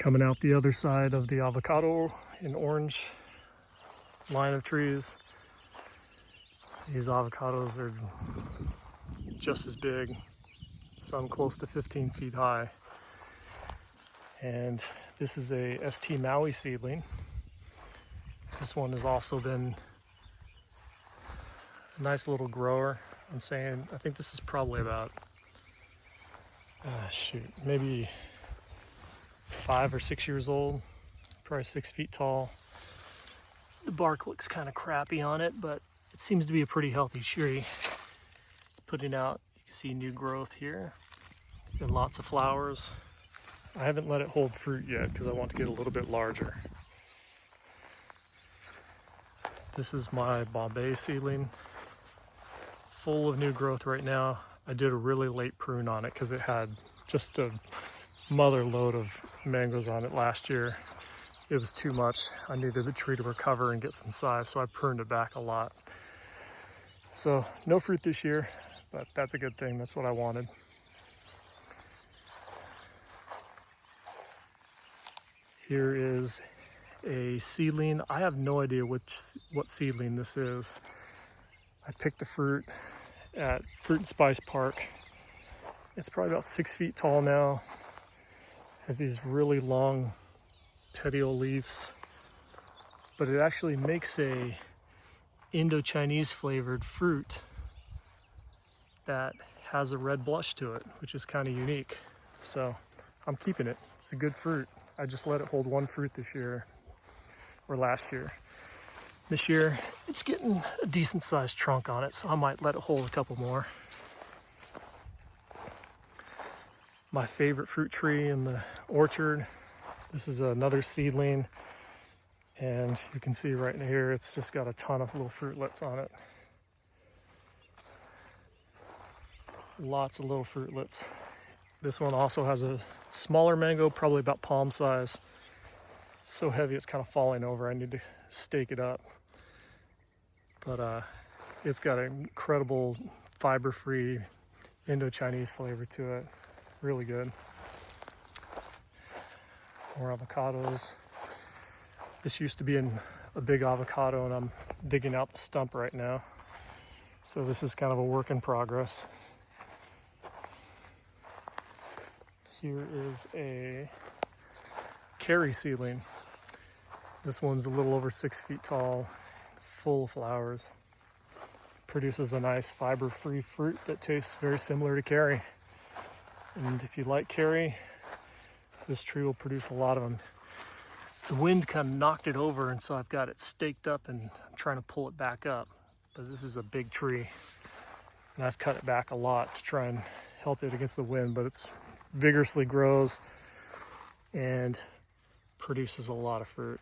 Coming out the other side of the avocado in orange line of trees. These avocados are just as big, some close to 15 feet high. And this is a ST Maui seedling. This one has also been a nice little grower. I think this is probably about, maybe 5 or 6 years old, probably 6 feet tall. The bark looks kind of crappy on it, but it seems to be a pretty healthy tree. It's putting out, you can see new growth here, and lots of flowers. I haven't let it hold fruit yet because I want to get a little bit larger. This is my Bombay seedling, full of new growth right now. I did a really late prune on it because it had just a mother load of mangoes on it last year. It was too much. I needed the tree to recover and get some size, so I pruned it back a lot. So no fruit this year, but that's a good thing. That's what I wanted. Here is a seedling. I have no idea what seedling this is. I picked the fruit at Fruit and Spice Park. It's probably about 6 feet tall now. Has these really long petiole leaves, but it actually makes a Indo-Chinese flavored fruit that has a red blush to it, which is kind of unique. So I'm keeping it. It's a good fruit. I just let it hold one fruit this year, or last year. This year, it's getting a decent sized trunk on it, so I might let it hold a couple more. My favorite fruit tree in the orchard. This is another seedling, and you can see right in here, it's just got a ton of little fruitlets on it. Lots of little fruitlets. This one also has a smaller mango, probably about palm size. So heavy it's kind of falling over. I need to stake it up. But it's got an incredible fiber-free Indo-Chinese flavor to it. Really good. More avocados. This used to be a big avocado, and I'm digging out the stump right now. So this is kind of a work in progress. Here is a cherry seedling. This one's a little over 6 feet tall, full of flowers. Produces a nice fiber-free fruit that tastes very similar to cherry. And if you like cherry, this tree will produce a lot of them. The wind kind of knocked it over, and so I've got it staked up and I'm trying to pull it back up. But this is a big tree, and I've cut it back a lot to try and help it against the wind, but it's vigorously grows and produces a lot of fruit.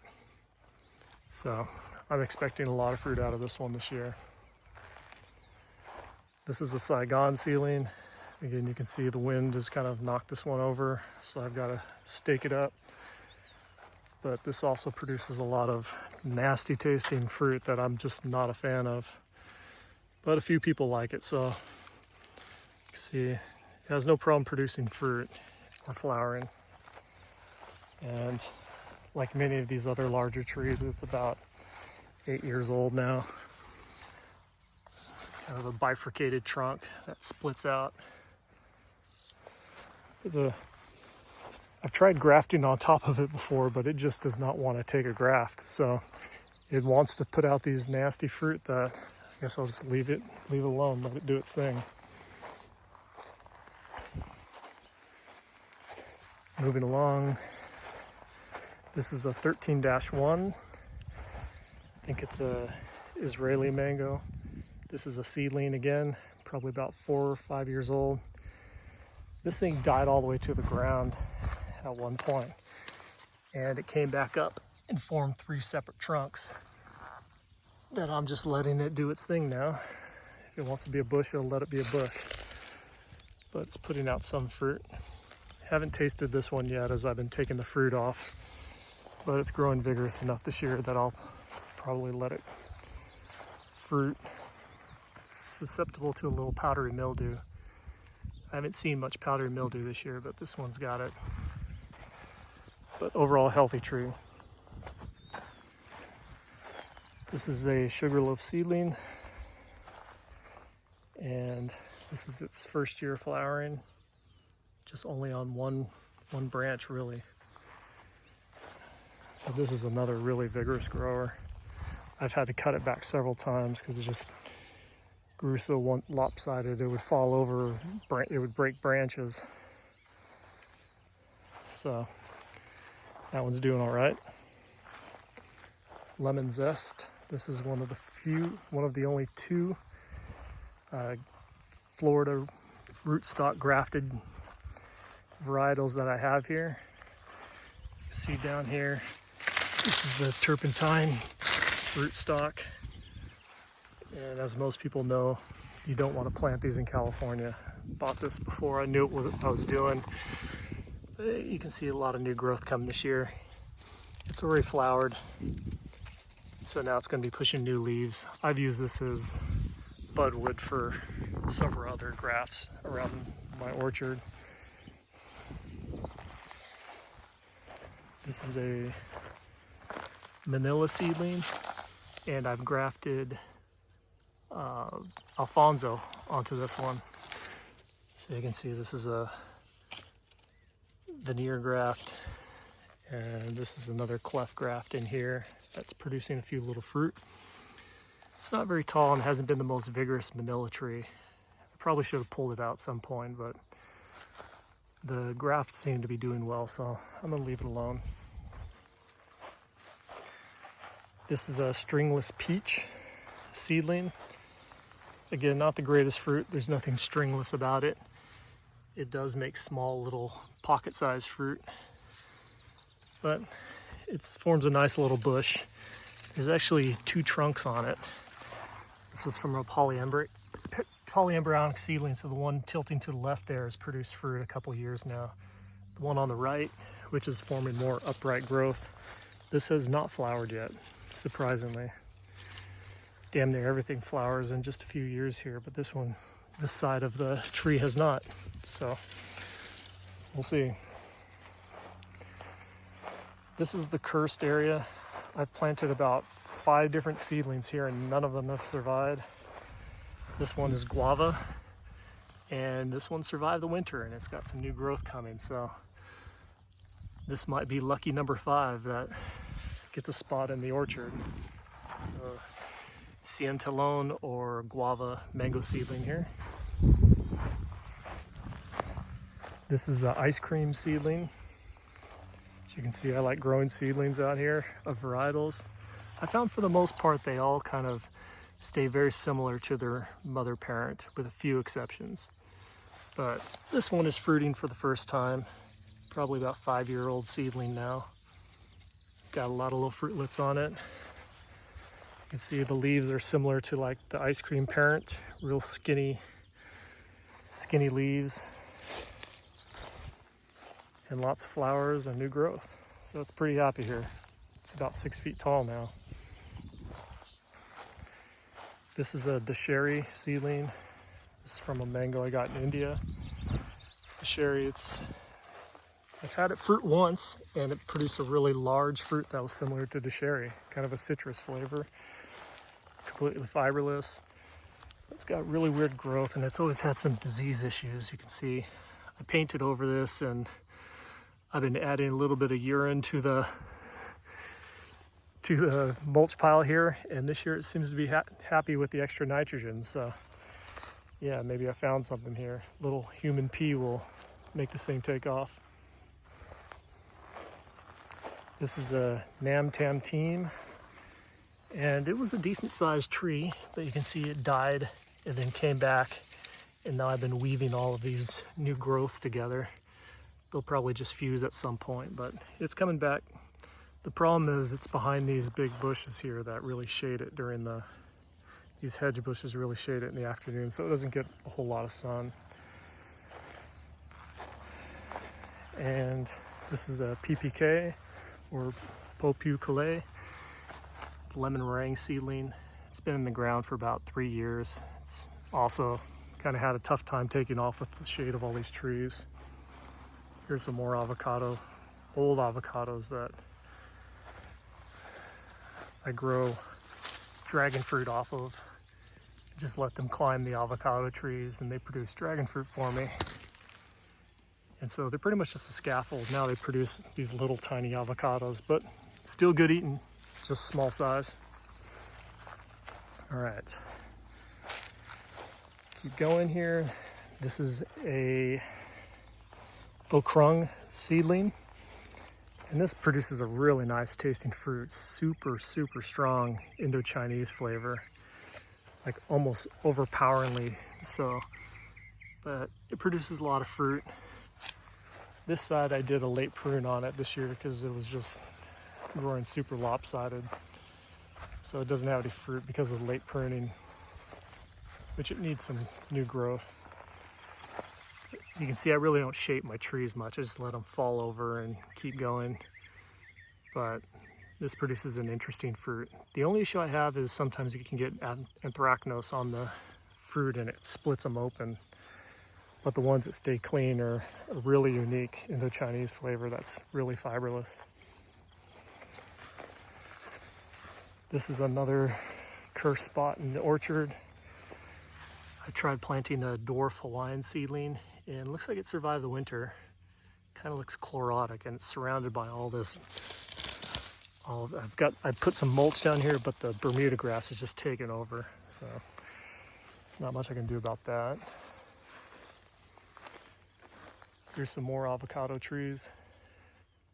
So I'm expecting a lot of fruit out of this one this year. This is a Saigon seedling. Again, you can see the wind has kind of knocked this one over, so I've got to stake it up. But this also produces a lot of nasty tasting fruit that I'm just not a fan of. But a few people like it, so you can see it has no problem producing fruit or flowering. And like many of these other larger trees, it's about 8 years old now. Kind of a bifurcated trunk that splits out. I've tried grafting on top of it before, but it just does not want to take a graft. So it wants to put out these nasty fruit that I guess I'll just leave it alone, let it do its thing. Moving along, this is a 13-1. I think it's a Israeli mango. This is a seedling again, probably about 4 or 5 years old. This thing died all the way to the ground at one point, and it came back up and formed 3 separate trunks that I'm just letting it do its thing now. If it wants to be a bush, it'll let it be a bush. But it's putting out some fruit. Haven't tasted this one yet as I've been taking the fruit off, but it's growing vigorous enough this year that I'll probably let it fruit. It's susceptible to a little powdery mildew. I haven't seen much powdery mildew this year, but this one's got it. but overall healthy tree. This is a sugarloaf seedling, and this is its first year flowering, just only on one branch really. But this is another really vigorous grower. I've had to cut it back several times because it just grew so lopsided it would fall over, it would break branches. So that one's doing all right. Lemon zest. This is one of the only two Florida rootstock grafted varietals that I have here. You can see down here, this is the turpentine rootstock. And as most people know, you don't want to plant these in California. Bought this before I knew what I was doing. You can see a lot of new growth coming this year. It's already flowered, so now it's going to be pushing new leaves. I've used this as budwood for several other grafts around my orchard. This is a manila seedling, and I've grafted Alfonso onto this one. So you can see this is a veneer graft, and this is another cleft graft in here that's producing a few little fruit. It's not very tall and hasn't been the most vigorous manila tree. I probably should have pulled it out at some point, but the grafts seem to be doing well, so I'm gonna leave it alone. This is a stringless peach seedling. Again, not the greatest fruit. There's nothing stringless about it. It does make small little pocket-sized fruit, but it forms a nice little bush. There's actually 2 trunks on it. This was from a polyembryonic seedling, so the one tilting to the left there has produced fruit a couple years now. The one on the right, which is forming more upright growth, this has not flowered yet, surprisingly. Damn near everything flowers in just a few years here, but this side of the tree has not, so we'll see. This is the cursed area. I've planted about 5 different seedlings here and none of them have survived. This one is guava, and this one survived the winter and it's got some new growth coming, so this might be lucky number 5 that gets a spot in the orchard. So Cientalone or guava mango seedling here. This is an ice cream seedling. As you can see, I like growing seedlings out here of varietals. I found for the most part they all kind of stay very similar to their mother parent with a few exceptions. But this one is fruiting for the first time, probably about 5-year-old seedling now. Got a lot of little fruitlets on it. You can see the leaves are similar to like the ice cream parent, real skinny leaves, and lots of flowers and new growth. So it's pretty happy here. It's about 6 feet tall now. This is a dasheri seedling. This is from a mango I got in India. Dasheri, I've had it fruit once and it produced a really large fruit that was similar to dasheri, kind of a citrus flavor. Completely fiberless. It's got really weird growth and it's always had some disease issues. You can see I painted over this and I've been adding a little bit of urine to the mulch pile here, and this year it seems to be happy with the extra nitrogen. So yeah, maybe I found something here. Little human pee will make this thing take off. This is a Nam Tam Team, and it was a decent sized tree, but you can see it died and then came back, and now I've been weaving all of these new growths together. They'll probably just fuse at some point, but it's coming back. The problem is it's behind these big bushes here that really shade it during these hedge bushes really shade it in the afternoon, so it doesn't get a whole lot of sun. And this is a PPK, or Popu Calais, lemon meringue seedling. It's been in the ground for about 3 years. It's also kind of had a tough time taking off with the shade of all these trees. Here's some more avocado old avocados that I grow dragon fruit off of. Just let them climb the avocado trees and they produce dragon fruit for me. And so they're pretty much just a scaffold. Now they produce these little tiny avocados, but still good eating, just small size. All right, keep going here. This is a okrung seedling, and this produces a really nice tasting fruit. Super, super strong Indo-Chinese flavor, like almost overpoweringly so, but it produces a lot of fruit. This side I did a late prune on it this year because it was just growing super lopsided. So it doesn't have any fruit because of the late pruning, which it needs some new growth. You can see I really don't shape my trees much. I just let them fall over and keep going. But this produces an interesting fruit. The only issue I have is sometimes you can get anthracnose on the fruit and it splits them open. But the ones that stay clean are a really unique Indo-Chinese flavor that's really fiberless. This is another cursed spot in the orchard. I tried planting a dwarf Hawaiian seedling and it looks like it survived the winter. Kind of looks chlorotic and it's surrounded by all this. I put some mulch down here, but the Bermuda grass is just taken over. So there's not much I can do about that. Here's some more avocado trees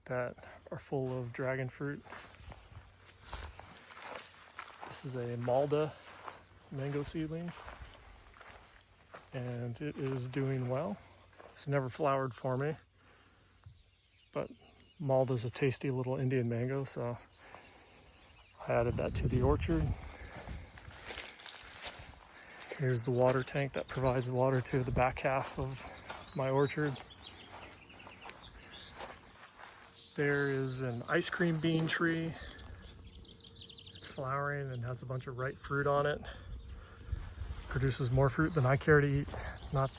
that are full of dragon fruit. This is a Malda mango seedling, and it is doing well. It's never flowered for me, but Malda is a tasty little Indian mango, so I added that to the orchard. Here's the water tank that provides water to the back half of my orchard. There is an ice cream bean tree. It's flowering and has a bunch of ripe fruit on it. Produces more fruit than I care to eat. Not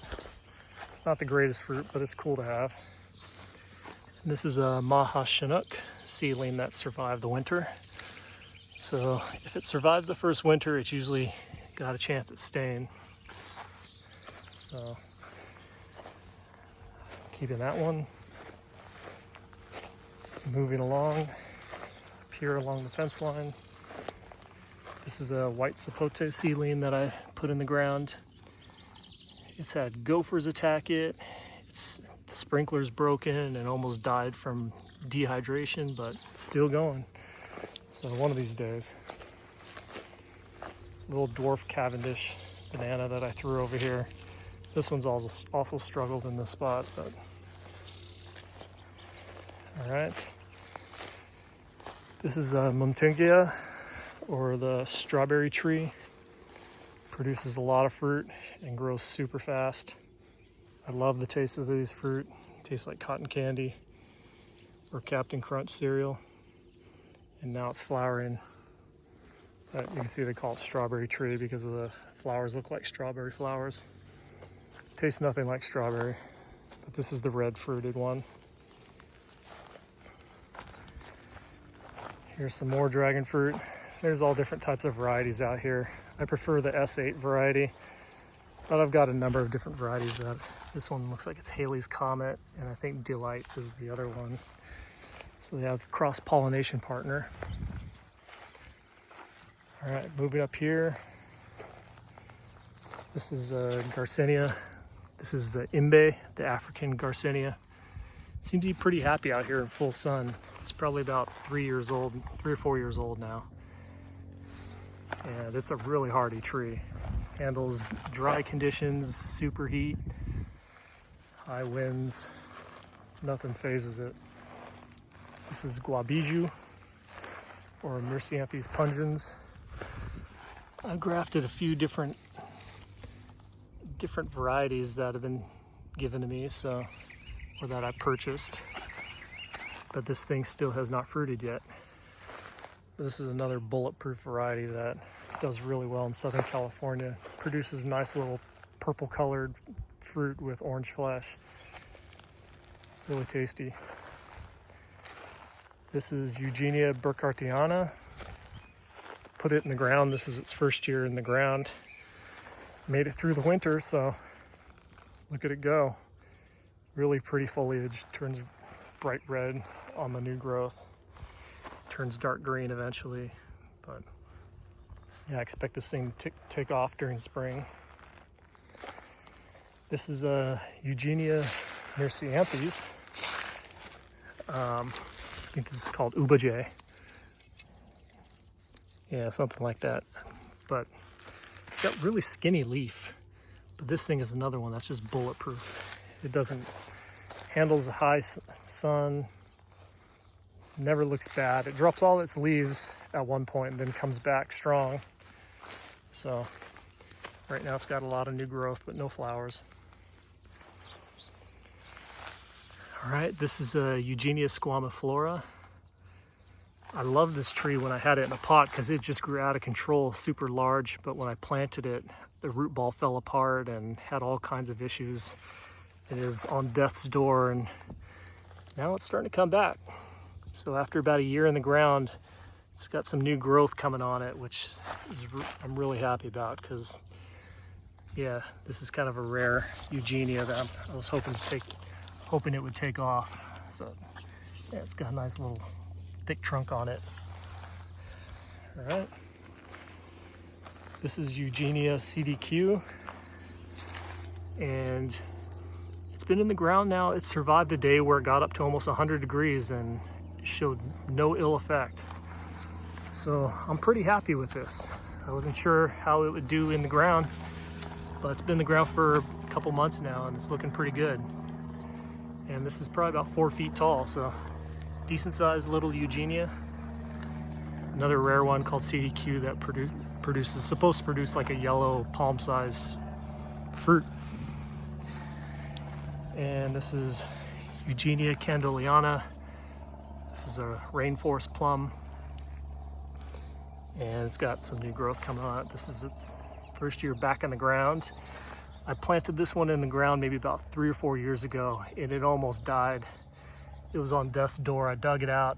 the greatest fruit, but it's cool to have. And this is a Maha Chinook seedling that survived the winter. So if it survives the first winter, it's usually got a chance at staying. So keeping that one. Moving along, up here along the fence line. This is a white sapote seedling that I put in the ground. It's had gophers attack it. The sprinkler's broken and almost died from dehydration, but it's still going. So one of these days. Little dwarf Cavendish banana that I threw over here. This one's also struggled in this spot, but all right. This is a Muntingia, or the strawberry tree. Produces a lot of fruit and grows super fast. I love the taste of these fruit. It tastes like cotton candy or Captain Crunch cereal. And now it's flowering. You can see they call it strawberry tree because of the flowers look like strawberry flowers. Tastes nothing like strawberry, but this is the red fruited one. Here's some more dragon fruit. There's all different types of varieties out here. I prefer the S8 variety, but I've got a number of different varieties. This one looks like it's Haley's Comet, and I think Delight is the other one. So they have cross-pollination partner. All right, moving up here. This is Garcinia. This is the Imbe, the African Garcinia. Seems to be pretty happy out here in full sun. It's probably about 3 or 4 years old now. And it's a really hardy tree. Handles dry conditions, super heat, high winds. Nothing phases it. This is guabiju, or Myrcianthes pungens. I've grafted a few different varieties that have been given to me, or that I purchased. But this thing still has not fruited yet. This is another bulletproof variety that does really well in Southern California. Produces nice little purple colored fruit with orange flesh. Really tasty. This is Eugenia burkhartiana. Put it in the ground. This is its first year in the ground. Made it through the winter, so look at it go. Really pretty foliage. Turns bright red on the new growth. Turns dark green eventually, but yeah, I expect this thing to take off during spring. This is a Eugenia myrcianthes. I think this is called guabiju. Yeah, something like that. But it's got really skinny leaf. But this thing is another one that's just bulletproof. It doesn't handles the high sun. Never looks bad. It drops all its leaves at one point and then comes back strong. So right now it's got a lot of new growth but no flowers. All right, this is a Eugenia squamiflora. I love this tree when I had it in a pot because it just grew out of control, super large. But when I planted it, the root ball fell apart and had all kinds of issues. It is on death's door, and now it's starting to come back. So after about a year in the ground, it's got some new growth coming on it, which I'm really happy about because, yeah, this is kind of a rare Eugenia that I was hoping it would take off. So yeah, it's got a nice little thick trunk on it. All right. This is Eugenia CDQ, and it's been in the ground now. It survived a day where it got up to almost 100 degrees and showed no ill effect. So I'm pretty happy with this. I wasn't sure how it would do in the ground, but it's been in the ground for a couple months now and it's looking pretty good. And this is probably about 4 feet tall, so decent sized little Eugenia. Another rare one called CDQ that supposed to produce like a yellow palm size fruit. And this is Eugenia candeliana. This is a rainforest plum. And it's got some new growth coming on it. This is its first year back in the ground. I planted this one in the ground maybe about 3 or 4 years ago, and it almost died. It was on death's door. I dug it out,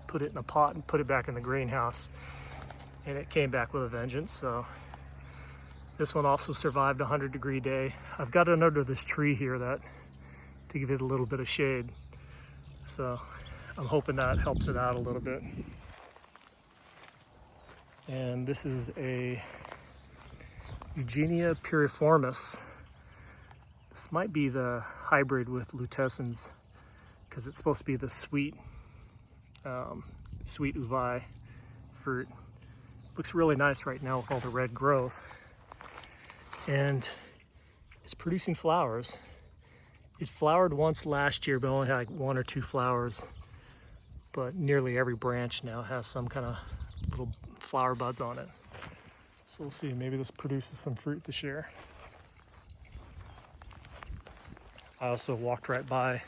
put it in a pot, and put it back in the greenhouse, and it came back with a vengeance. So this one also survived a 100-degree day. I've got it under this tree here to give it a little bit of shade. So I'm hoping that helps it out a little bit. And this is a Eugenia piriformis. This might be the hybrid with lutescens because it's supposed to be the sweet uvi fruit. Looks really nice right now with all the red growth. And it's producing flowers. It flowered once last year, but only had like 1 or 2 flowers. But nearly every branch now has some kind of little flower buds on it. So we'll see, maybe this produces some fruit this year. I also walked right by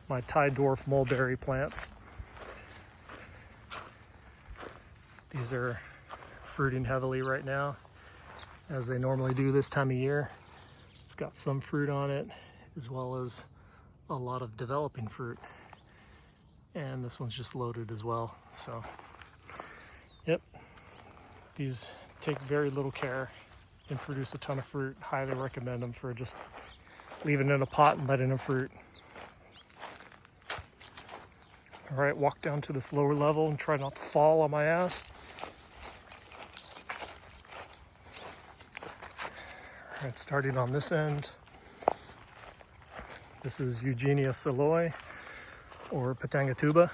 my Thai dwarf mulberry plants. These are fruiting heavily right now, as they normally do this time of year. It's got some fruit on it, as well as a lot of developing fruit. And this one's just loaded as well. So, yep, these take very little care and produce a ton of fruit. Highly recommend them for just leaving it in a pot and letting them fruit. All right, walk down to this lower level and try not to fall on my ass. All right, starting on this end. This is Eugenia Saloi, or Patangatuba.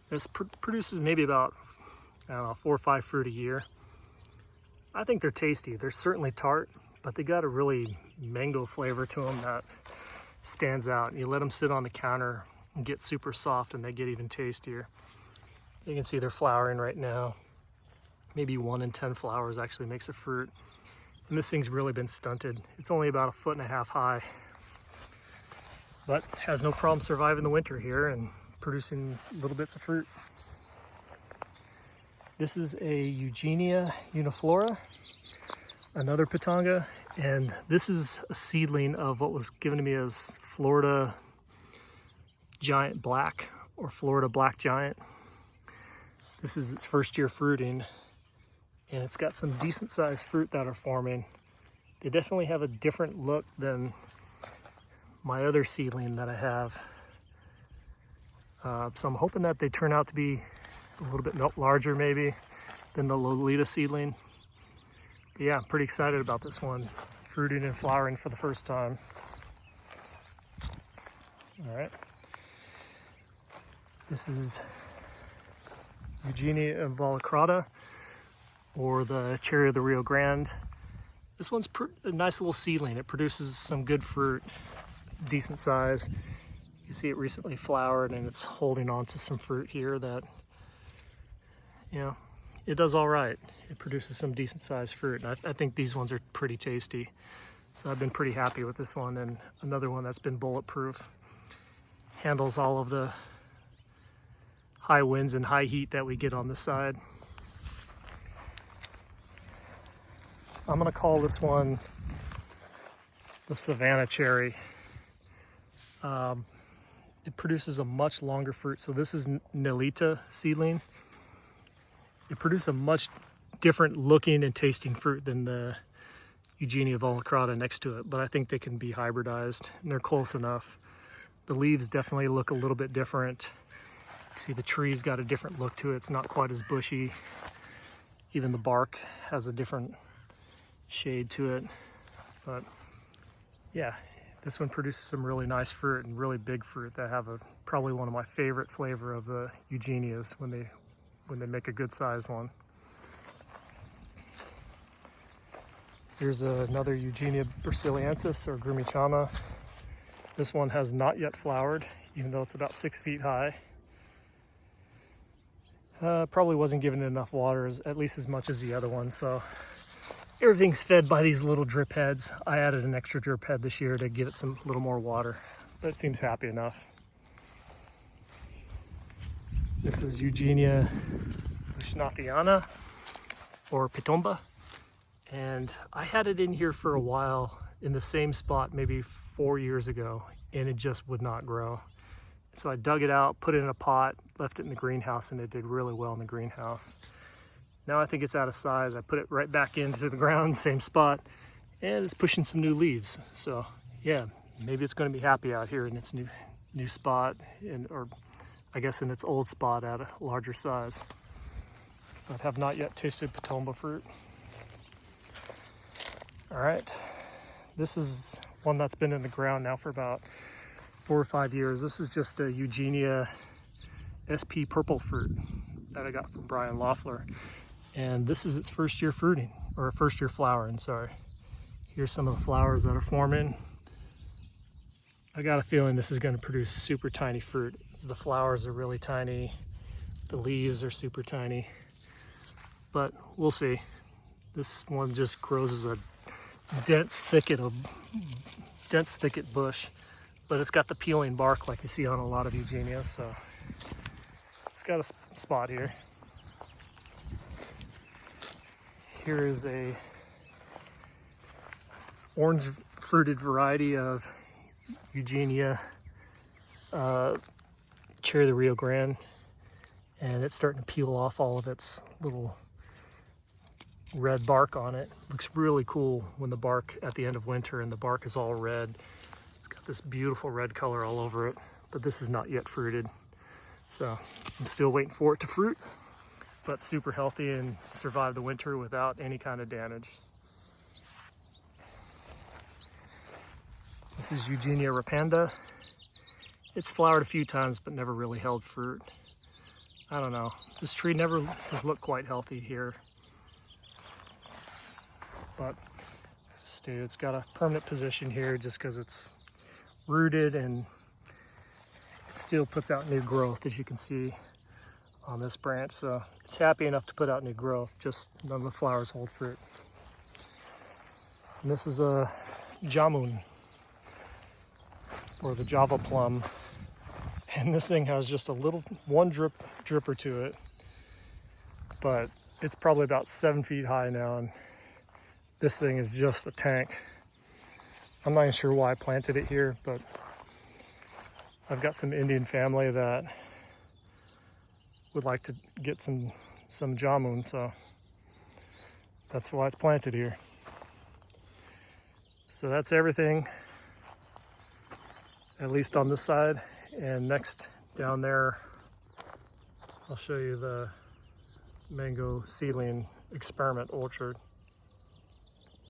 This produces maybe about, I don't know, 4 or 5 fruit a year. I think they're tasty. They're certainly tart, but they got a really mango flavor to them that stands out. You let them sit on the counter and get super soft, and they get even tastier. You can see they're flowering right now. Maybe 1 in 10 flowers actually makes a fruit. And this thing's really been stunted. It's only about 1.5 feet high, but has no problem surviving the winter here and producing little bits of fruit. This is a Eugenia uniflora, another pitanga, and this is a seedling of what was given to me as Florida giant black or Florida black giant. This is its first year fruiting, and it's got some decent sized fruit that are forming. They definitely have a different look than my other seedling that I have. So I'm hoping that they turn out to be a little bit larger maybe than the Lolita seedling. But yeah, I'm pretty excited about this one, fruiting and flowering for the first time. All right. This is Eugenia involucrata, or the cherry of the Rio Grande. This one's a nice little seedling. It produces some good fruit, decent size. You see it recently flowered, and it's holding on to some fruit here that, you know, it does all right. It produces some decent sized fruit. I think these ones are pretty tasty. So I've been pretty happy with this one, and another one that's been bulletproof. Handles all of the high winds and high heat that we get on this side. I'm gonna call this one the Savannah cherry. It produces a much longer fruit. So this is Nelita seedling. It produces a much different looking and tasting fruit than the Eugenia involucrata next to it, but I think they can be hybridized, and they're close enough. The leaves definitely look a little bit different. See, the tree's got a different look to it. It's not quite as bushy. Even the bark has a different shade to it. But yeah, this one produces some really nice fruit and really big fruit that have probably one of my favorite flavor of the Eugenias when they make a good sized one. Here's another Eugenia brasiliensis, or grumichana. This one has not yet flowered, even though it's about 6 feet high. Probably wasn't given enough water, at least as much as the other one, so everything's fed by these little drip heads. I added an extra drip head this year to give it some little more water, but it seems happy enough. This is Eugenia ushnathiana, or pitomba, and I had it in here for a while in the same spot maybe 4 years ago, and it just would not grow. So I dug it out, put it in a pot, left it in the greenhouse, and it did really well in the greenhouse. Now I think it's out of size. I put it right back into the ground, same spot, and it's pushing some new leaves. So yeah, maybe it's going to be happy out here in its new spot, or I guess in its old spot at a larger size. But have not yet tasted pitomba fruit. All right, this is one that's been in the ground now for about 4 or 5 years. This is just a Eugenia SP purple fruit that I got from Brian Loeffler. And this is its first year fruiting, or first year flowering, sorry. Here's some of the flowers that are forming. I got a feeling this is going to produce super tiny fruit. The flowers are really tiny. The leaves are super tiny. But we'll see. This one just grows as a dense thicket bush. But it's got the peeling bark like you see on a lot of Eugenias, so it's got a spot here. Here is a orange fruited variety of Eugenia cherry of the Rio Grande, and it's starting to peel off all of its little red bark on it. Looks really cool when the bark at the end of winter and the bark is all red. It's got this beautiful red color all over it, but this is not yet fruited. So I'm still waiting for it to fruit, but super healthy and survive the winter without any kind of damage. This is Eugenia rapanda. It's flowered a few times, but never really held fruit. I don't know. This tree never has looked quite healthy here. But it's got a permanent position here just because it's rooted, and it still puts out new growth, as you can see on this branch. So it's happy enough to put out new growth, just none of the flowers hold fruit. And this is a jamun, or the Java plum. And this thing has just a little one dripper to it, but it's probably about 7 feet high now, and this thing is just a tank. I'm not even sure why I planted it here, but I've got some Indian family that would like to get some jamun, so that's why it's planted here. So that's everything, at least on this side. And next down there, I'll show you the mango seedling experiment orchard.